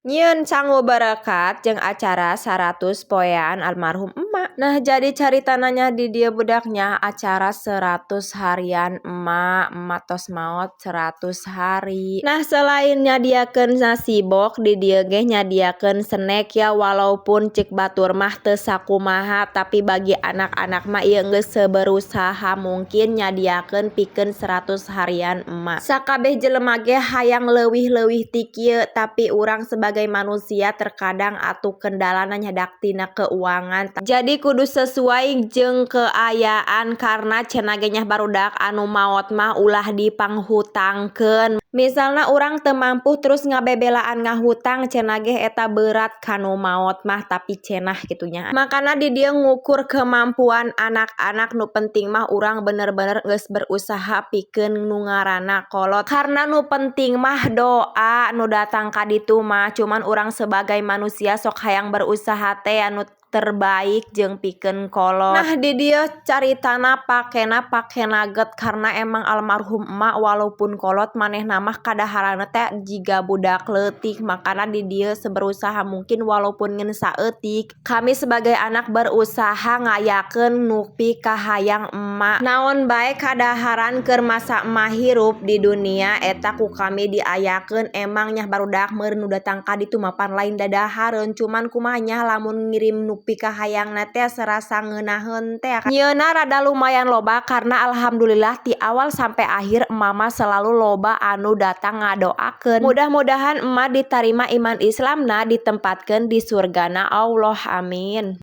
Nyieun sangu berkat jeung acara 100 poean almarhum emak. Nah jadi caritananya di dia budaknya acara 100 harian emak tos maot 100 hari. Nah selain nyadiakeun nasi bok di dieu ge nyadiakeun snack ya, walaupun cek batur mah teu sakumaha tapi bagi anak-anak mah ieu geus seberusaha mungkin nyadiakeun pikeun 100 harian emak. Sakabeh jelema ge hayang leuwih-leuwih ti kieu tapi urang sebagai manusia terkadang atuh kendalana nyadak tina keuangan. Jadi kudu sesuai jeung keayaan karena cenah ge nya barudak anu maot mah ulah dipanghutangkeun. Misalna urang teu mampu terus ngabebelaan ngahutang cenah ge eta berat kanu maot mah tapi cenah kitu nya. Makana di dieu ngukur kemampuan anak-anak nu penting mah urang bener-bener geus berusaha pikeun nu ngaranna kolot. Karena nu penting mah doa nu datang ka ditu mah cuman urang sebagai manusia sok hayang berusaha teh anu terbaik jeung pikeun kolot. Nah di dieu caritana pakena get karena emang almarhum emak walaupun kolot manehna mah kadaharanna teh jiga budak leutik, makana di dieu seberusaha mungkin walaupun ngeun saeutik kami sebagai anak berusaha ngayakeun nupi kahayang emak. Naon bae kadaharan keur masa emak hirup di dunia eta ku kami diayakeun. Emang nya barudak meureun nu datang ka ditu mah pan lain dadahareun, cuman kumaha nya lamun ngirim nupi kahayangna teh serasa ngeunaheun teh. Nyieunna rada lumayan loba karena alhamdulillah ti awal sampai akhir emak mah selalu loba anu datang ngadoakeun. Mudah-mudahan emak ditarima iman Islamna ditempatkeun di surgana Allah, amin.